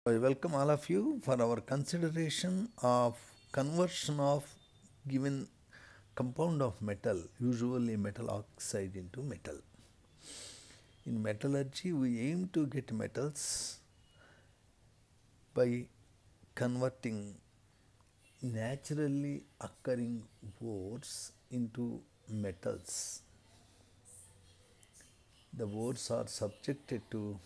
I welcome all of you for our consideration of conversion of given compound of metal, usually metal oxide, into metal. In metallurgy, we aim to get metals by converting naturally occurring ores into metals. The ores are subjected to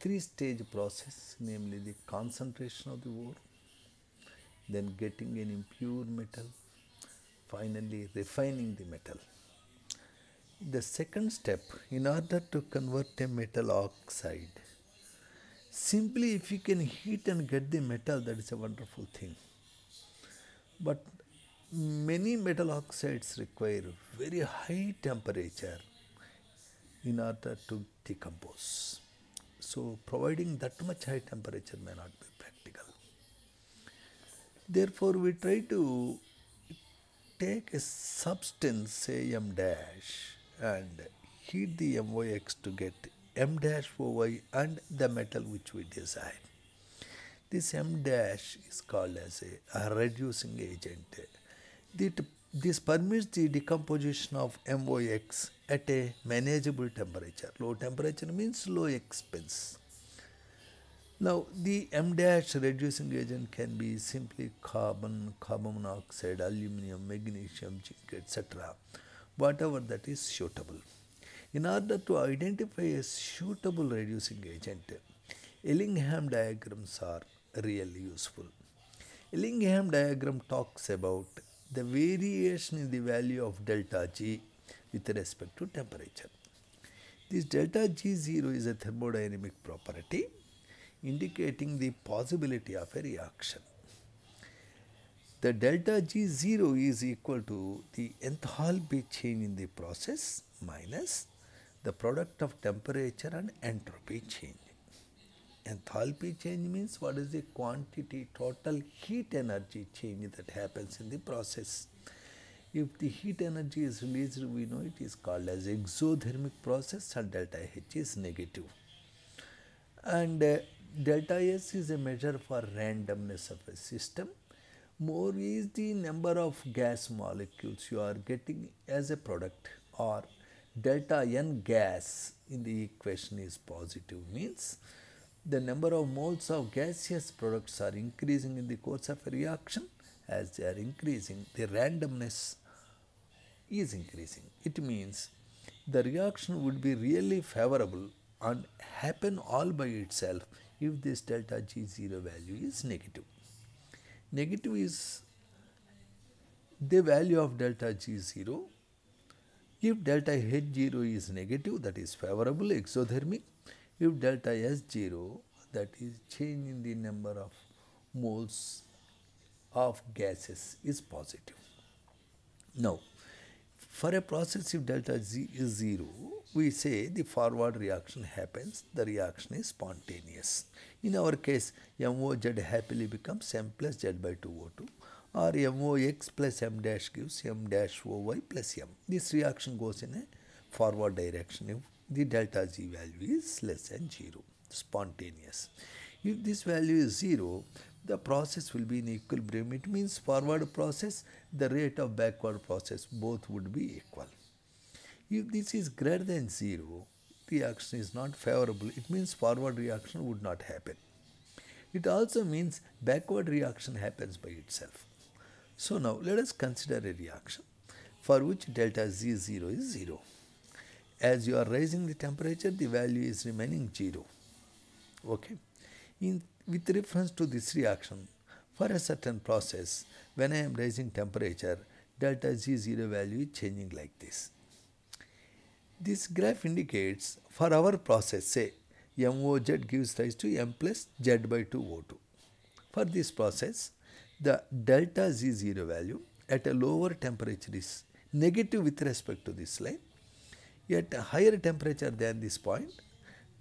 three-stage process, namely the concentration of the ore, then getting an impure metal, finally refining the metal. The second step, in order to convert a metal oxide, simply if you can heat and get the metal, that is a wonderful thing. But many metal oxides require very high temperature in order to decompose. So providing that much high temperature may not be practical. Therefore, we try to take a substance, say M dash, and heat the MOX to get M dash OY and the metal which we desire. This M dash is called as a reducing agent. This permits the decomposition of MOX at a manageable temperature. Low temperature means low expense. Now, the M dash reducing agent can be simply carbon, carbon monoxide, aluminum, magnesium, zinc, etc. Whatever that is suitable. In order to identify a suitable reducing agent, Ellingham diagrams are really useful. Ellingham diagram talks about the variation in the value of delta G with respect to temperature. This delta G0 is a thermodynamic property indicating the possibility of a reaction. The delta G0 is equal to the enthalpy change in the process minus the product of temperature and entropy change. Enthalpy change means what is the quantity, total heat energy change that happens in the process. If the heat energy is released, we know it is called as exothermic process and delta H is negative. And delta S is a measure for randomness of a system. More is the number of gas molecules you are getting as a product, or delta N gas in the equation is positive, means the number of moles of gaseous products are increasing in the course of a reaction. As they are increasing, the randomness is increasing. It means the reaction would be really favorable and happen all by itself if this delta G0 value is negative. Negative is the value of delta G0. If delta H0 is negative, that is favorable, exothermic. If delta S0, that is change in the number of moles of gases, is positive. Now, for a process, if delta Z is 0, we say the forward reaction happens, the reaction is spontaneous. In our case, MOZ happily becomes M plus Z by 2O2, or MOX plus M dash gives M dash OY plus M. This reaction goes in a forward direction if the delta Z value is less than 0, spontaneous. If this value is 0, the process will be in equilibrium. It means forward process, the rate of backward process, both would be equal. If this is greater than 0, reaction is not favorable. It means forward reaction would not happen. It also means backward reaction happens by itself. So now let us consider a reaction for which delta Z0 is 0. As you are raising the temperature, the value is remaining 0. Okay. With reference to this reaction, for a certain process, when I am raising temperature, delta G0 value is changing like this. This graph indicates for our process, say MOZ gives rise to M plus Z by 2O2. For this process, the delta Z0 value at a lower temperature is negative with respect to this line. At a higher temperature than this point,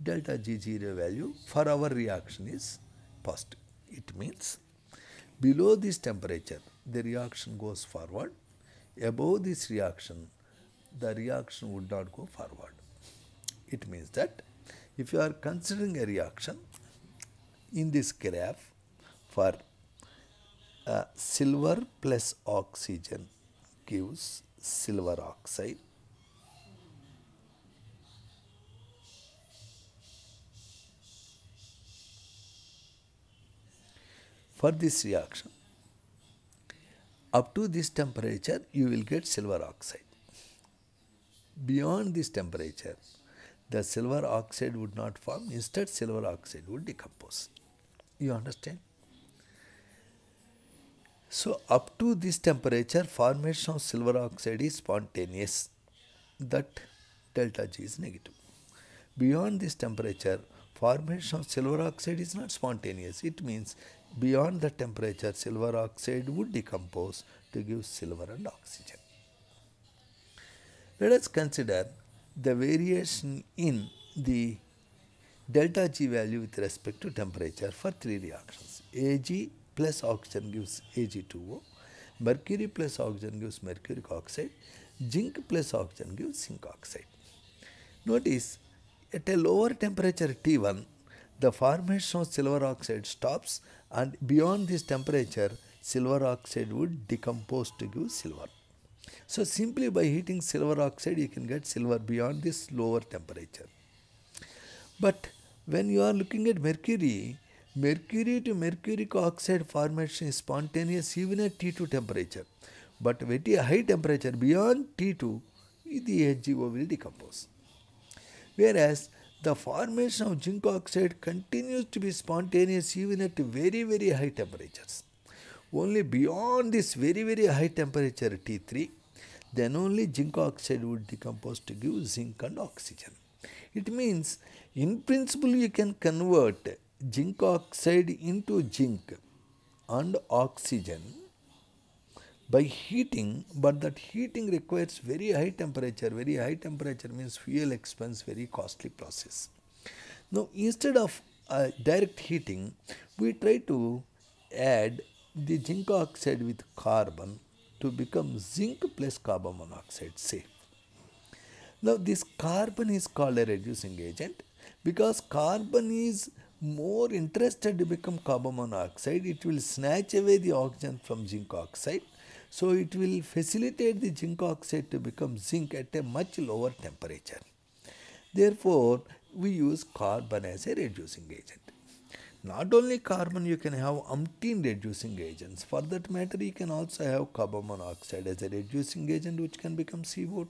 delta G0 value for our reaction is positive. It means below this temperature, the reaction goes forward. Above this reaction, the reaction would not go forward. It means that If you are considering a reaction in this graph for silver plus oxygen gives silver oxide. For this reaction, up to this temperature, you will get silver oxide. Beyond this temperature, the silver oxide would not form. Instead, silver oxide would decompose. You understand? So, up to this temperature, formation of silver oxide is spontaneous. That delta G is negative. Beyond this temperature, formation of silver oxide is not spontaneous. It means beyond the temperature, silver oxide would decompose to give silver and oxygen. Let us consider the variation in the delta G value with respect to temperature for three reactions. Ag plus oxygen gives Ag2O, mercury plus oxygen gives mercuric oxide, zinc plus oxygen gives zinc oxide. Notice at a lower temperature T1, the formation of silver oxide stops, and beyond this temperature, silver oxide would decompose to give silver. So simply by heating silver oxide, you can get silver beyond this lower temperature. But when you are looking at mercury, mercury to mercuric oxide formation is spontaneous even at T2 temperature. But at a high temperature beyond T2, the HgO will decompose. Whereas the formation of zinc oxide continues to be spontaneous even at very, very high temperatures. Only beyond this very, very high temperature T3, then only zinc oxide would decompose to give zinc and oxygen. It means in principle you can convert zinc oxide into zinc and oxygen by heating, but that heating requires very high temperature. Very high temperature means fuel expense, very costly process. Now instead of direct heating, we try to add the zinc oxide with carbon to become zinc plus carbon monoxide, say. Now this carbon is called a reducing agent because carbon is more interested to become carbon monoxide. It will snatch away the oxygen from zinc oxide. So it will facilitate the zinc oxide to become zinc at a much lower temperature. Therefore, we use carbon as a reducing agent. Not only carbon, you can have umpteen reducing agents. For that matter, you can also have carbon monoxide as a reducing agent which can become CO2.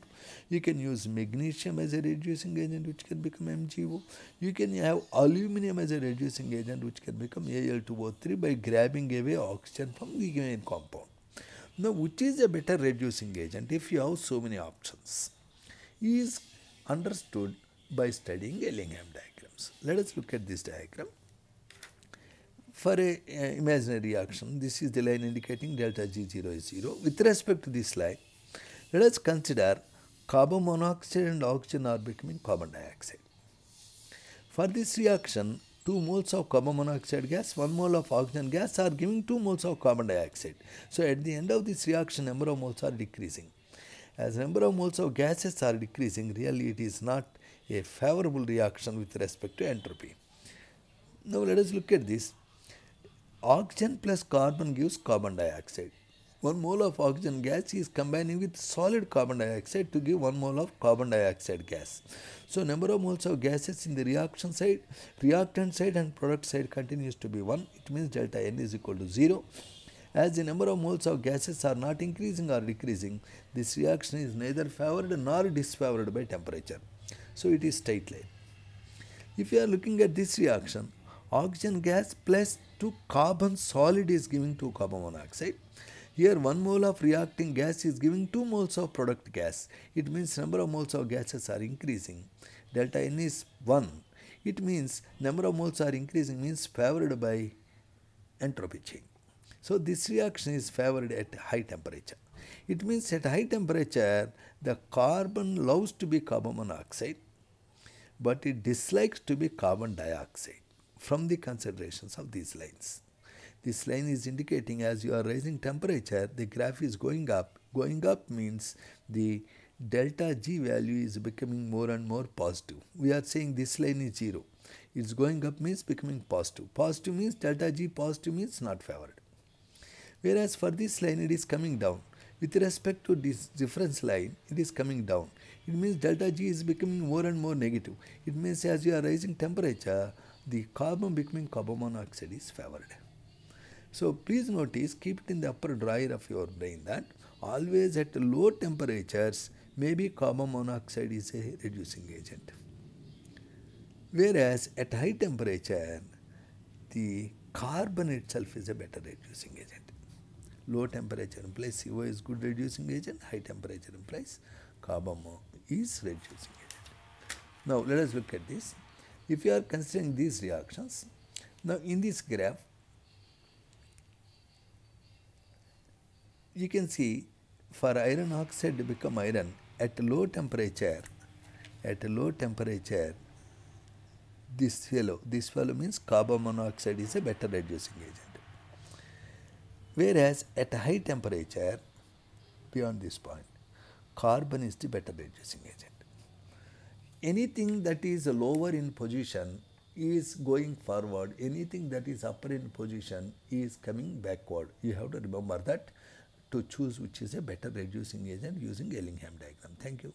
You can use magnesium as a reducing agent which can become MgO. You can have aluminum as a reducing agent which can become Al2O3 by grabbing away oxygen from the main compound. Now, which is a better reducing agent if you have so many options is understood by studying Ellingham diagrams. Let us look at this diagram. For a imaginary reaction, this is the line indicating delta G0 is 0. With respect to this line, let us consider carbon monoxide and oxygen are becoming carbon dioxide. For this reaction, 2 moles of carbon monoxide gas, 1 mole of oxygen gas are giving 2 moles of carbon dioxide. So at the end of this reaction, number of moles are decreasing. As number of moles of gases are decreasing, really it is not a favorable reaction with respect to entropy. Now let us look at this. Oxygen plus carbon gives carbon dioxide. 1 mole of oxygen gas is combining with solid carbon dioxide to give 1 mole of carbon dioxide gas. So number of moles of gases in the reaction side, reactant side and product side continues to be 1. It means delta N is equal to 0. As the number of moles of gases are not increasing or decreasing, this reaction is neither favored nor disfavored by temperature. So it is straight line. If you are looking at this reaction, oxygen gas plus 2 carbon solid is giving 2 carbon monoxide. Here 1 mole of reacting gas is giving 2 moles of product gas. It means number of moles of gases are increasing. Delta N is 1. It means number of moles are increasing means favored by entropy change. So this reaction is favored at high temperature. It means at high temperature the carbon loves to be carbon monoxide, but it dislikes to be carbon dioxide from the considerations of these lines. This line is indicating as you are raising temperature, the graph is going up. Going up means the delta G value is becoming more and more positive. We are saying this line is 0. It's going up means becoming positive. Positive means delta G positive means not favored. Whereas for this line it is coming down. With respect to this difference line, it is coming down. It means delta G is becoming more and more negative. It means as you are rising temperature, the carbon becoming carbon monoxide is favored. So please notice, keep it in the upper drawer of your brain that always at low temperatures, maybe carbon monoxide is a reducing agent. Whereas at high temperature, the carbon itself is a better reducing agent. Low temperature implies CO is good reducing agent, high temperature implies carbon is reducing agent. Now let us look at this. If you are considering these reactions, now in this graph, you can see for iron oxide to become iron at low temperature, this fellow means carbon monoxide is a better reducing agent. Whereas at high temperature, beyond this point, carbon is the better reducing agent. Anything that is lower in position is going forward, anything that is upper in position is coming backward. You have to remember that to choose which is a better reducing agent using Ellingham diagram. Thank you.